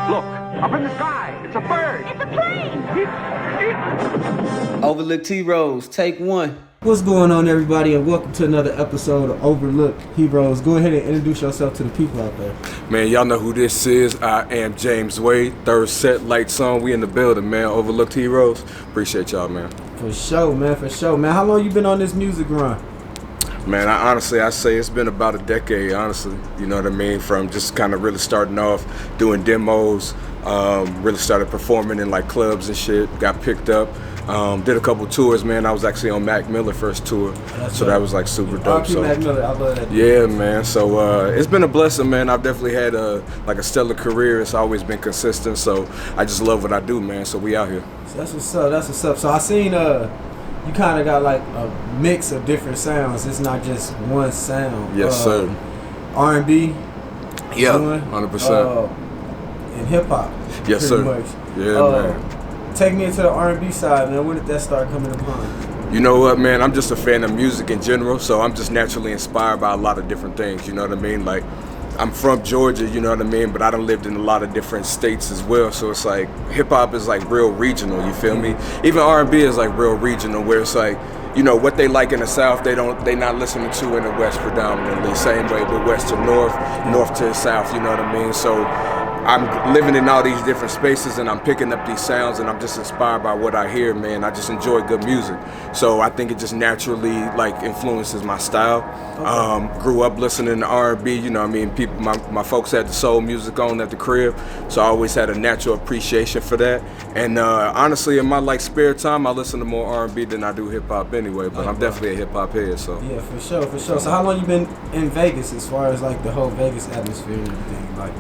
Look, up in the sky. It's a bird. It's a plane. Overlooked Heroes, take one. What's going on, everybody, and welcome to another episode of Overlooked Heroes. Go ahead and introduce yourself to the people out there. Man, y'all know who this is. I am James Wade. Third set, lights on. We in the building, man. Overlooked Heroes. Appreciate y'all, man. For sure, man. For sure, man. How long you been on this music run? Man, I say it's been about a decade, honestly. You know what I mean? From just kind of really starting off doing demos, really started performing in like clubs and shit, got picked up. Did a couple tours, man. I was actually on Mac Miller's first tour, so that was like super dope. So Mac Miller, I love that. Yeah, man. So it's been a blessing, man. I've definitely had a stellar career. It's always been consistent, so I just love what I do, man. So we out here. So that's what's up. That's what's up. So I seen you kind of got like a mix of different sounds. It's not just one sound. Yes, sir. R&B. Yeah, 100%. And hip hop. Yes, sir. Much. Yeah, man. Take me into the R&B side, man. When did that start coming upon? You know what, man? I'm just a fan of music in general, so I'm just naturally inspired by a lot of different things. You know what I mean? Like, I'm from Georgia, you know what I mean? But I done lived in a lot of different states as well. So it's like hip hop is like real regional. You feel me? Even R&B is like real regional, where it's like, you know, what they like in the South, they not listening to in the West predominantly. Same way, but West to North, North to South. You know what I mean? So I'm living in all these different spaces and I'm picking up these sounds and I'm just inspired by what I hear, man. I just enjoy good music. So I think it just naturally like influences my style. Okay. Grew up listening to R&B, you know what I mean? People, my folks had the soul music on at the crib, so I always had a natural appreciation for that. And honestly, in my like spare time, I listen to more R&B than I do hip hop anyway, but I'm definitely a hip hop head, so. Yeah, for sure, for sure. So how long you been in Vegas as far as like the whole Vegas atmosphere and everything? Like,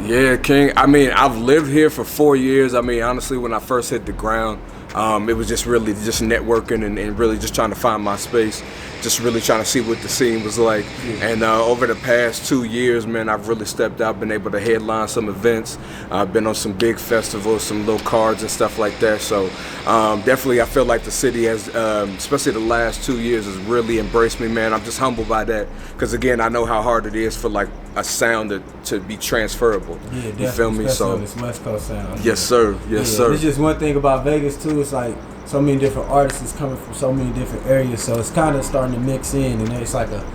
yeah, King. I mean, I've lived here for 4 years. I mean, honestly, when I first hit the ground, it was just really just networking and really just trying to find my space, just really trying to see what the scene was like. Yeah. And over the past 2 years, man, I've really stepped out, been able to headline some events. I've been on some big festivals, some little cards and stuff like that. So definitely I feel like the city has, especially the last 2 years, has really embraced me, man. I'm just humbled by that because, again, I know how hard it is for like a sound to be transferable. Yeah, definitely. You feel me? So this West Coast sound. Yes, sir. Yes, sir. There's just one thing about Vegas too. It's like so many different artists is coming from so many different areas, so it's kind of starting to mix in, and it's like a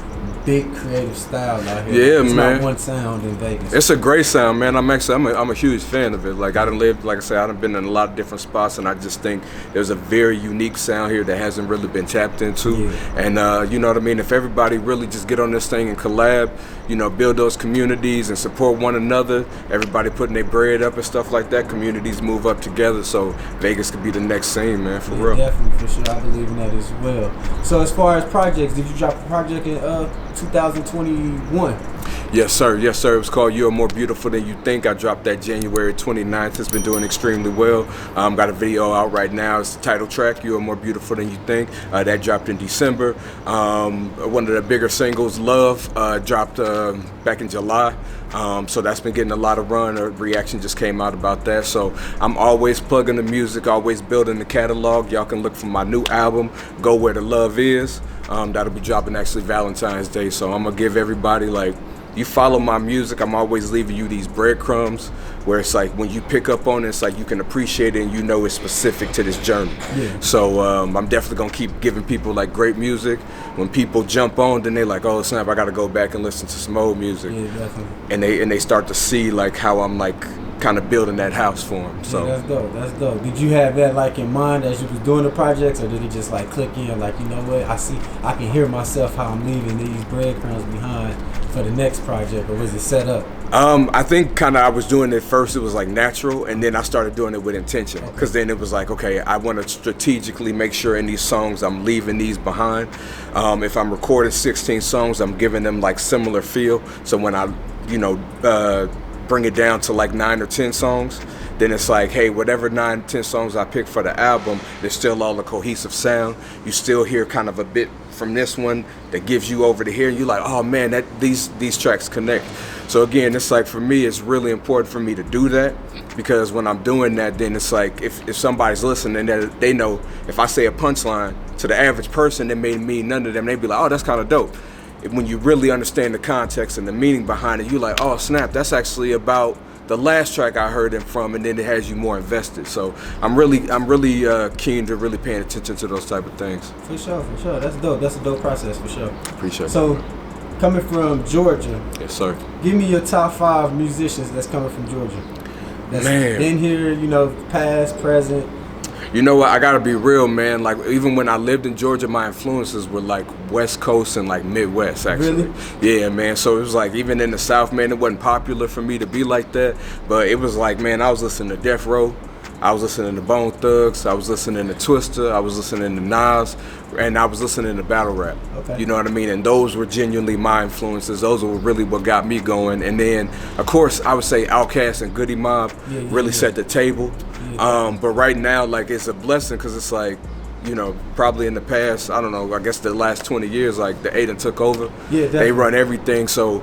big creative style out here. Yeah, it's man. Not one sound in Vegas. It's a great sound, man. I'm a huge fan of it. Like I done lived, like I said, I done been in a lot of different spots, and I just think there's a very unique sound here that hasn't really been tapped into. Yeah. And you know what I mean? If everybody really just get on this thing and collab, you know, build those communities and support one another, everybody putting their bread up and stuff like that, communities move up together, so Vegas could be the next scene, man, for real. Definitely, for sure. I believe in that as well. So as far as projects, did you drop a project in 2021? Yes, sir. Yes, sir. It was called You Are More Beautiful Than You Think. I dropped that January 29th. It's been doing extremely well. Got a video out right now. It's the title track, You Are More Beautiful Than You Think. That dropped in December. One of the bigger singles, Love, dropped back in July. So that's been getting a lot of run. A reaction just came out about that. So I'm always plugging the music, always building the catalog. Y'all can look for my new album, Go Where the Love Is. That'll be dropping actually Valentine's Day. So I'm gonna give everybody, like, you follow my music, I'm always leaving you these breadcrumbs where it's like when you pick up on it, it's like you can appreciate it and you know it's specific to this journey. Yeah. So I'm definitely gonna keep giving people like great music. When people jump on, then they're like, oh snap, I gotta go back and listen to some old music. Yeah, definitely. And they start to see like how I'm like kind of building that house for them. So yeah, that's dope. That's dope. Did you have that like in mind as you was doing the projects, or did it just like click in? Like, you know what? I can hear myself how I'm leaving these breadcrumbs behind for the next project, or was it set up? I think kind of I was doing it first. It was like natural, and then I started doing it with intention. Because then it was like, okay, I want to strategically make sure in these songs I'm leaving these behind. If I'm recording 16 songs, I'm giving them like similar feel. So when I, you know, bring it down to like 9 or 10 songs, then it's like, hey, whatever 9, 10 songs I pick for the album, there's still all a cohesive sound. You still hear kind of a bit from this one that gives you over to here, and you're like, oh man, that these tracks connect. So again, it's like for me, it's really important for me to do that, because when I'm doing that, then it's like if somebody's listening, they know if I say a punchline to the average person that may mean none to them, they'd be like, oh, that's kind of dope. When you really understand the context and the meaning behind it, you're like, oh snap, that's actually about the last track I heard him from, and then it has you more invested. So I'm really keen to really paying attention to those type of things. For sure. That's dope. That's a dope process for sure. Appreciate it. So, coming from Georgia, Yes, sir. give me your top 5 musicians that's coming from Georgia. That's Man. been here, you know, past, present. You know what? I gotta be real, man. Like, even when I lived in Georgia, my influences were like West Coast and like Midwest, actually. Really? Yeah, man. So it was like, even in the South, man, it wasn't popular for me to be like that. But it was like, man, I was listening to Death Row, I was listening to Bone Thugs, I was listening to Twista, I was listening to Nas, and I was listening to battle rap. Okay. You know what I mean? And those were genuinely my influences. Those were really what got me going. And then, of course, I would say Outkast and Goody Mob really set the table. But right now, like, it's a blessing, because it's like, you know, probably in the past, I don't know, I guess the last 20 years, like, the Aiden took over. Yeah, definitely. They run everything. So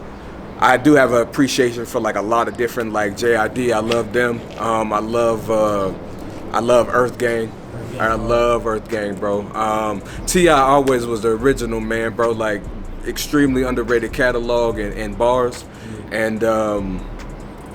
I do have an appreciation for like a lot of different, like JID. I love them. I love Earth Gang. I love Earth Gang, bro. T.I. always was the original, man, bro. Like, extremely underrated catalog and bars. And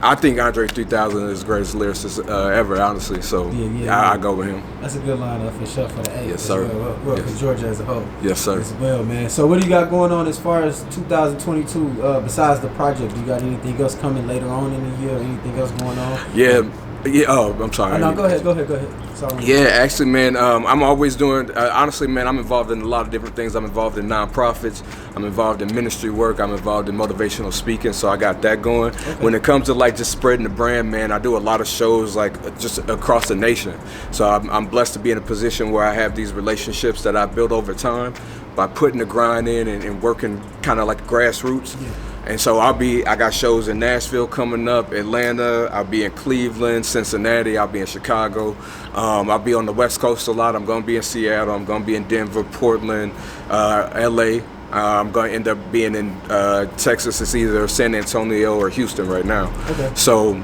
I think Andre 3000 is the greatest lyricist ever, honestly. So I go with him. That's a good lineup for sure for the A. Yes, sir. Well, for Georgia as a whole. Yes, sir. As well, man. So what do you got going on as far as 2022? Besides the project, you got anything else coming later on in the year? Anything else going on? Yeah. Oh, I'm sorry. No, go ahead. Sorry. Yeah, actually, man, I'm always doing, honestly, man, I'm involved in a lot of different things. I'm involved in nonprofits. I'm involved in ministry work. I'm involved in motivational speaking, so I got that going. Okay. When it comes to, like, just spreading the brand, man, I do a lot of shows, like, just across the nation. So I'm blessed to be in a position where I have these relationships that I built over time by putting the grind in and working kind of like grassroots. Yeah. And so I got shows in Nashville coming up, Atlanta, I'll be in Cleveland, Cincinnati, I'll be in Chicago. I'll be on the West Coast a lot. I'm gonna be in Seattle, I'm gonna be in Denver, Portland, LA. I'm going to end up being in Texas. It's either San Antonio or Houston right now. Okay. So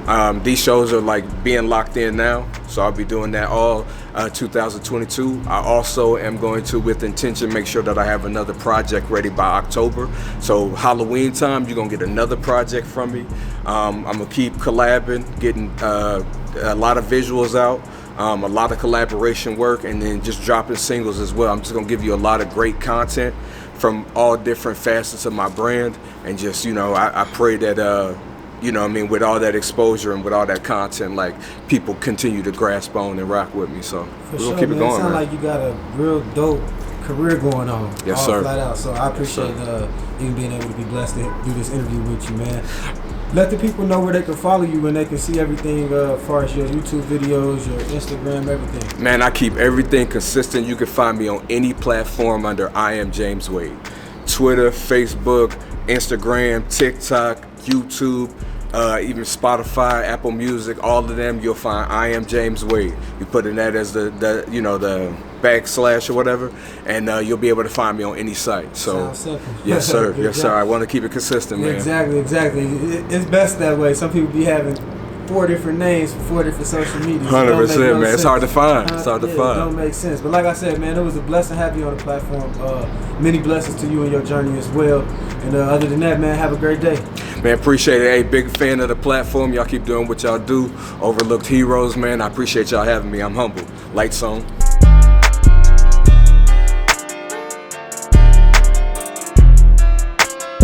these shows are like being locked in now. So I'll be doing that all 2022. I also am going to, with intention, make sure that I have another project ready by October. So Halloween time, you're going to get another project from me. I'm going to keep collabing, getting a lot of visuals out. A lot of collaboration work, and then just dropping singles as well. I'm just gonna give you a lot of great content from all different facets of my brand, and just, you know, I pray that you know what I mean, with all that exposure and with all that content, like, people continue to grasp on and rock with me. So we're gonna keep it going, man. It sounds like you got a real dope career going on. Yes, sir. Flat out. So I appreciate you being able to be blessed to do this interview with you, man. Let the people know where they can follow you and they can see everything as far as your YouTube videos, your Instagram, everything. Man, I keep everything consistent. You can find me on any platform under I Am James Wade. Twitter, Facebook, Instagram, TikTok, YouTube, even Spotify, Apple Music, all of them, you'll find I Am James Wade. You put in that as the you know, the backslash or whatever, and you'll be able to find me on any site. So, yes, sir. Yes, sir. I want to keep it consistent, man. Exactly. It's best that way. Some people be having 4 different names for 4 different social medias. 100%, man. It's hard to find. It don't make sense. But like I said, man, it was a blessing to have you on the platform. Many blessings to you and your journey as well. And other than that, man, have a great day. Man, appreciate it. Hey, big fan of the platform. Y'all keep doing what y'all do. Overlooked Heroes, man. I appreciate y'all having me. I'm humbled. Lights on.